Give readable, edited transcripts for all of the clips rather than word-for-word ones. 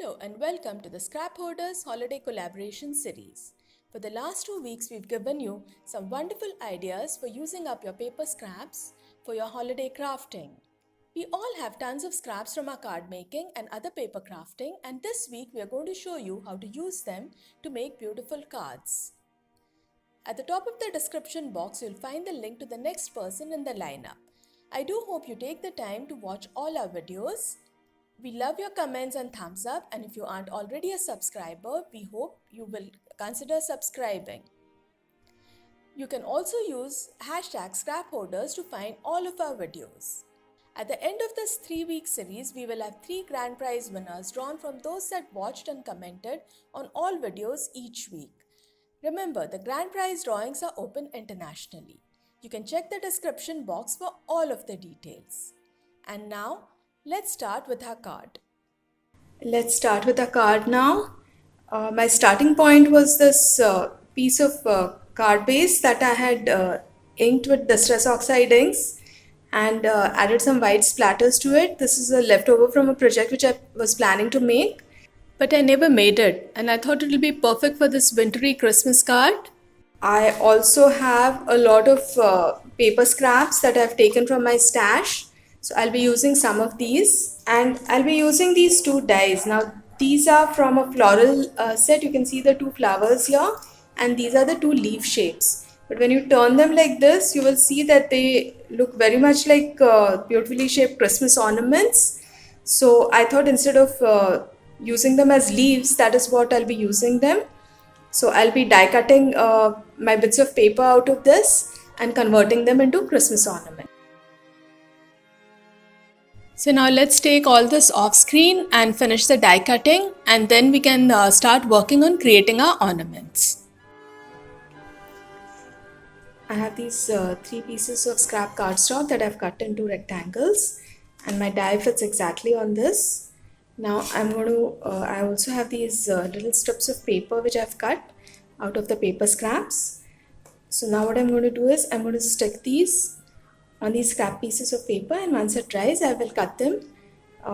Hello and welcome to the Scrap Hoarders Holiday Collaboration Series. For the last 2 weeks, we've given you some wonderful ideas for using up your paper scraps for your holiday crafting. We all have tons of scraps from our card making and other paper crafting, and this week we are going to show you how to use them to make beautiful cards. At the top of the description box, you'll find the link to the next person in the lineup. I do hope you take the time to watch all our videos. We love your comments and thumbs up, and if you aren't already a subscriber, we hope you will consider subscribing. You can also use hashtag #scraphoarders to find all of our videos. At the end of this 3-week series, we will have 3 grand prize winners drawn from those that watched and commented on all videos each week. Remember, the grand prize drawings are open internationally. You can check the description box for all of the details. And now, let's start with our card. Let's start with our card now. My starting point was this piece of card base that I had inked with Distress Oxide inks and added some white splatters to it. This is a leftover from a project which I was planning to make, but I never made it, and I thought it will be perfect for this wintry Christmas card. I also have a lot of paper scraps that I've taken from my stash. So I'll be using some of these, and I'll be using these 2 dies. Now these are from a floral set. You can see the 2 flowers here, and these are the 2 leaf shapes. But when you turn them like this, you will see that they look very much like beautifully shaped Christmas ornaments. So I thought instead of using them as leaves, that is what I'll be using them. So I'll be die cutting my bits of paper out of this and converting them into Christmas ornaments. So now let's take all this off screen and finish the die cutting, and then we can start working on creating our ornaments. I have these 3 pieces of scrap cardstock that I've cut into rectangles, and my die fits exactly on this. Now I also have these little strips of paper which I've cut out of the paper scraps. So now what I'm going to do is I'm going to stick these on these scrap pieces of paper, and once it dries, I will cut them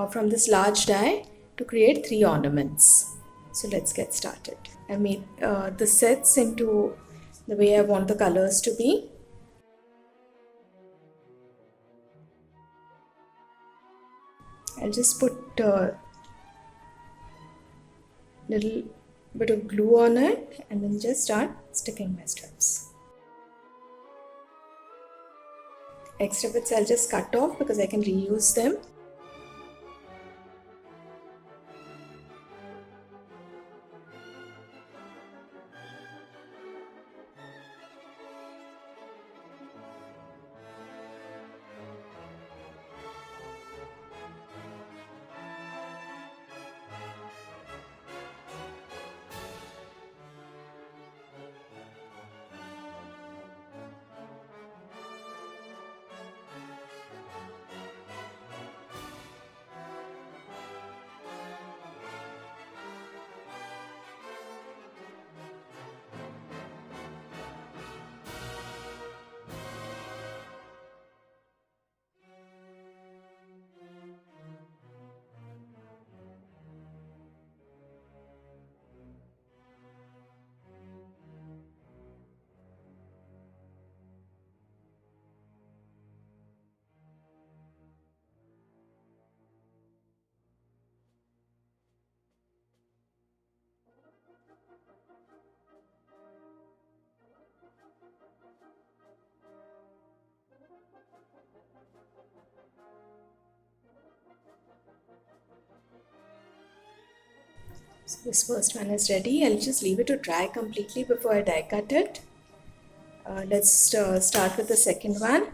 from this large die to create 3 ornaments. So let's get started. I made the sets into the way I want the colors to be. I'll just put a little bit of glue on it and then just start sticking my strips. Extra bits I'll just cut off because I can reuse them. So this first one is ready. I'll just leave it to dry completely before I die cut it. Let's start with the second one.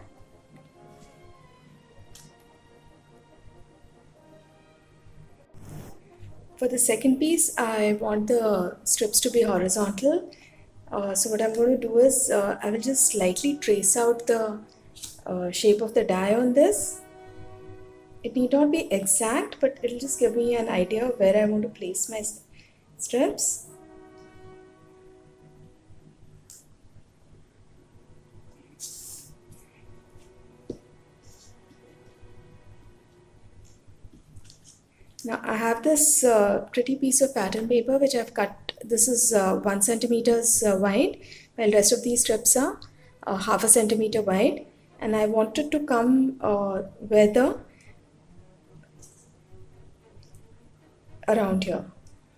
For the second piece, I want the strips to be horizontal. So what I'm going to do is I will just slightly trace out the shape of the die on this. It need not be exact, but it'll just give me an idea of where I want to place my strips. Now I have this pretty piece of pattern paper which I've cut. This is 1 centimeters wide, while rest of these strips are half a centimeter wide, and I wanted to come weather around here.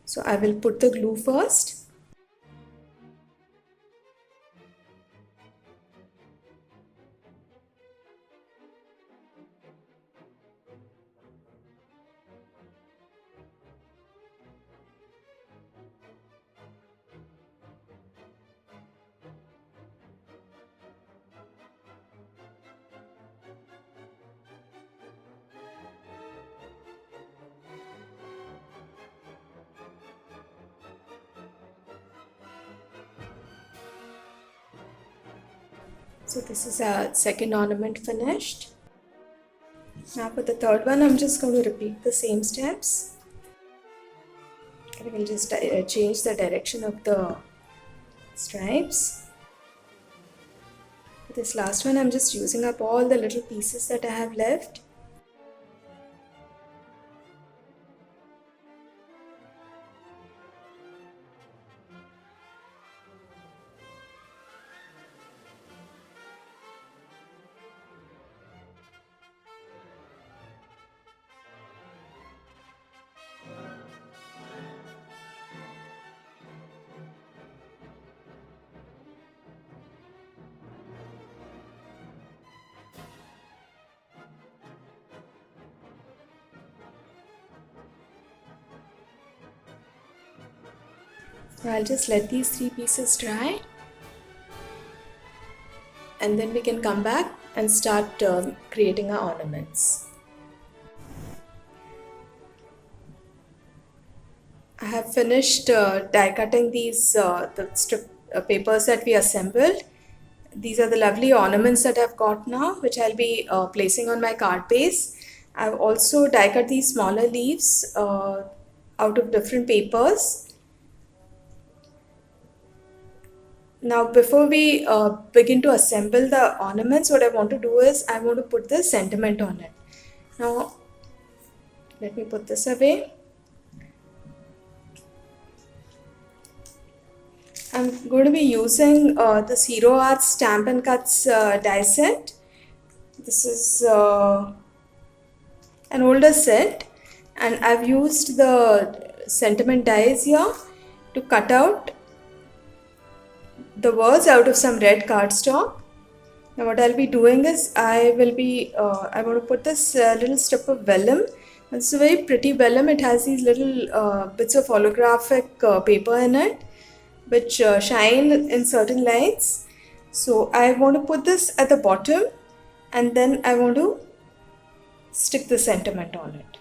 So I will put the glue first. So this is our second ornament finished. Now for the third one, I'm just going to repeat the same steps. I will just change the direction of the stripes. For this last one, I'm just using up all the little pieces that I have left. Now I'll just let these three pieces dry, and then we can come back and start creating our ornaments. I have finished die cutting these the strip papers that we assembled. These are the lovely ornaments that I've got now, which I'll be placing on my card base. I've also die cut these smaller leaves out of different papers. Now before we begin to assemble the ornaments, what I want to do is I want to put the sentiment on it. Now let me put this away. I'm going to be using this Hero Arts Stamp and Cuts die set. This is an older set, and I've used the sentiment dies here to cut out the words out of some red cardstock. Now what I'll be doing is I want to put this little strip of vellum. It's a very pretty vellum. It has these little bits of holographic paper in it, which shine in certain lights. So I want to put this at the bottom, and then I want to stick the sentiment on it.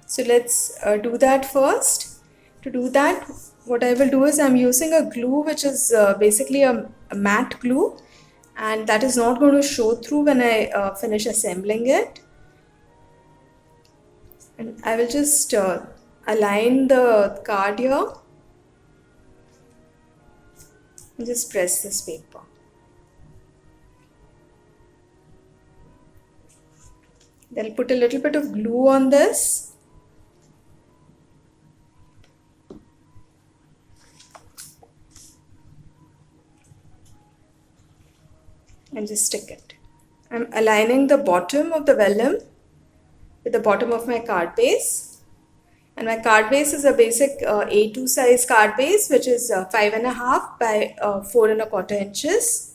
So let's do that first. To do that, what I will do is I'm using a glue which is basically a matte glue, and that is not going to show through when I finish assembling it. And I will just align the card here and just press this paper. Then I'll put a little bit of glue on this. And just stick it. I'm aligning the bottom of the vellum with the bottom of my card base. And my card base is a basic A2 size card base, which is 5.5 by 4.25 inches.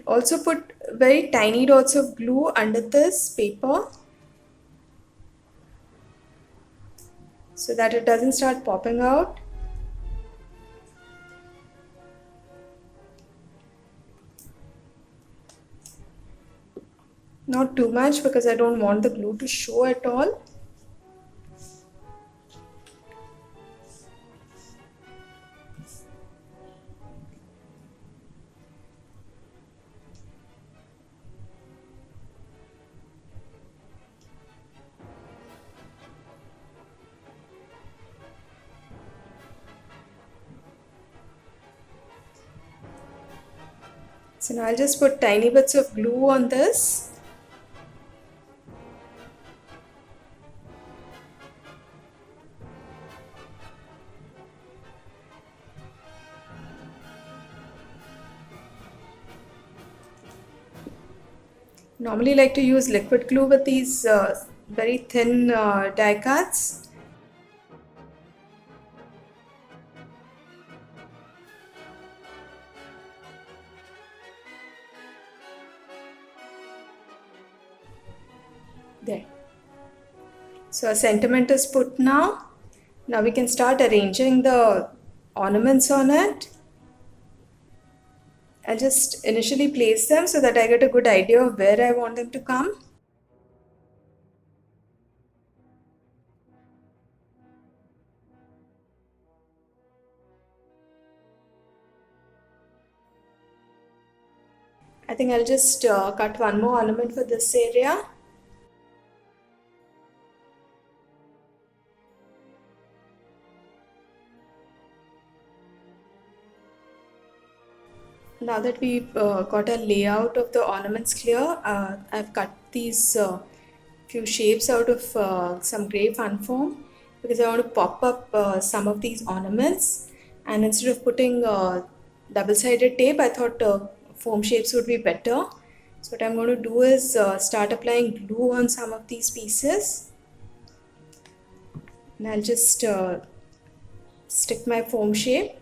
Also put very tiny dots of glue under this paper so that it doesn't start popping out. Not too much because I don't want the glue to show at all. So now I'll just put tiny bits of glue on this. Normally like to use liquid glue with these very thin die cuts. There. So a sentiment is put now. Now we can start arranging the ornaments on it. I'll just initially place them so that I get a good idea of where I want them to come. I think I'll just cut one more ornament for this area. Now that we've got a layout of the ornaments clear, I've cut these few shapes out of some grey fun foam because I want to pop up some of these ornaments, and instead of putting double-sided tape, I thought foam shapes would be better. So what I'm going to do is start applying glue on some of these pieces, and I'll just stick my foam shape.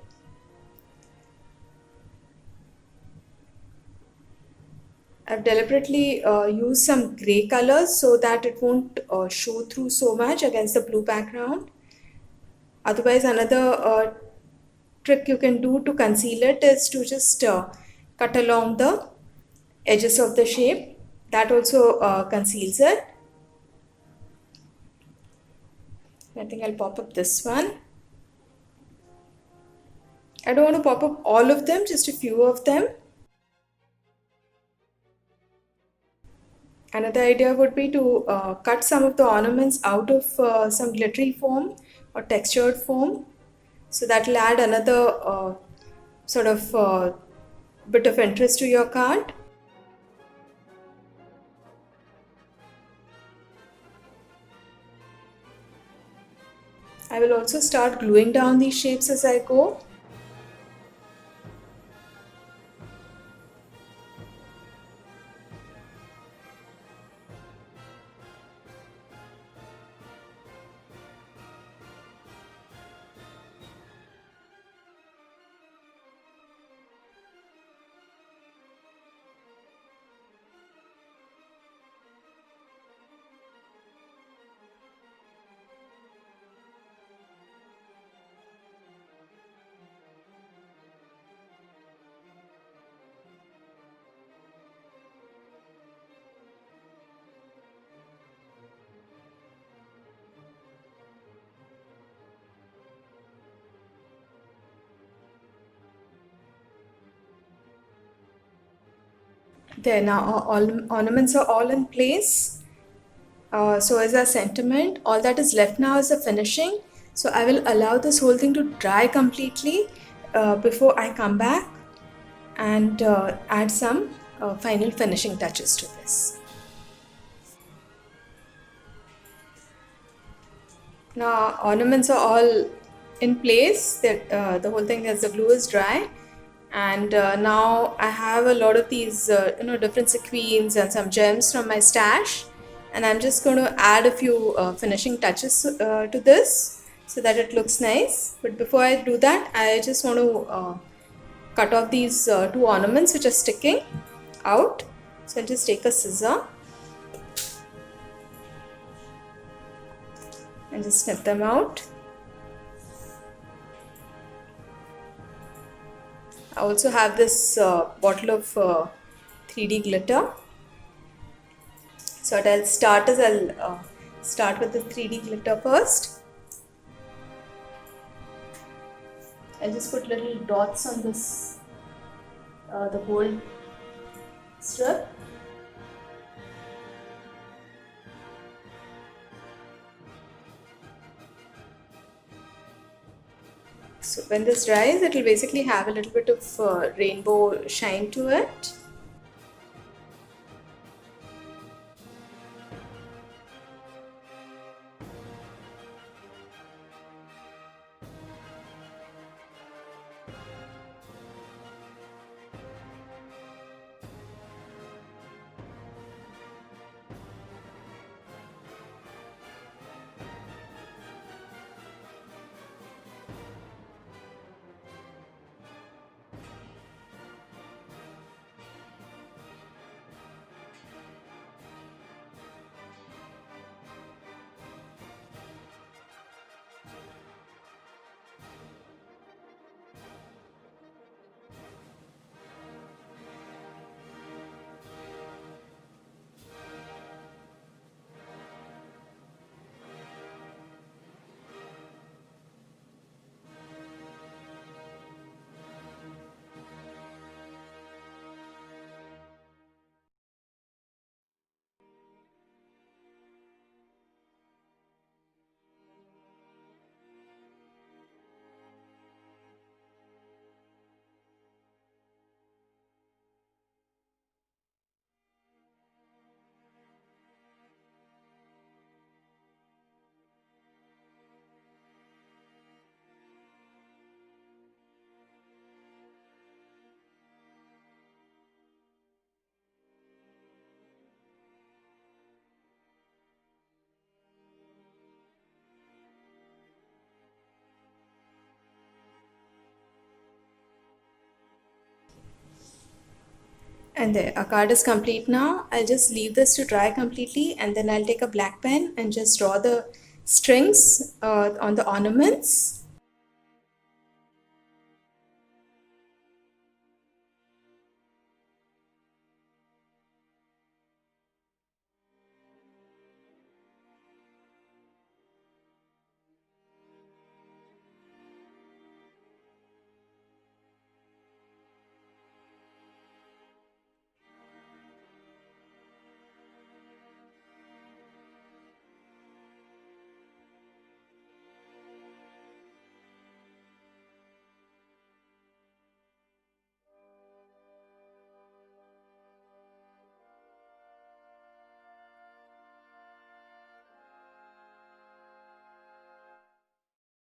I've deliberately used some grey colors so that it won't show through so much against the blue background. Otherwise, another trick you can do to conceal it is to just cut along the edges of the shape. That also conceals it. I think I'll pop up this one. I don't want to pop up all of them, just a few of them. Another idea would be to cut some of the ornaments out of some glittery foam or textured foam. So that will add another sort of bit of interest to your card. I will also start gluing down these shapes as I go. There, now all ornaments are all in place. So is our sentiment. All that is left now is the finishing. So I will allow this whole thing to dry completely before I come back and add some final finishing touches to this. Now ornaments are all in place. That the whole thing as the glue is dry. And now I have a lot of these different sequins and some gems from my stash, and I'm just going to add a few finishing touches to this so that it looks nice. But before I do that, I just want to cut off these two ornaments which are sticking out. So I'll just take a scissor and just snip them out. I also have this bottle of 3D glitter. So what I'll start is I'll start with the 3D glitter first. I'll just put little dots on this, the gold strip. So when this dries, it will basically have a little bit of rainbow shine to it. And there, our card is complete now. I'll just leave this to dry completely, and then I'll take a black pen and just draw the strings on the ornaments.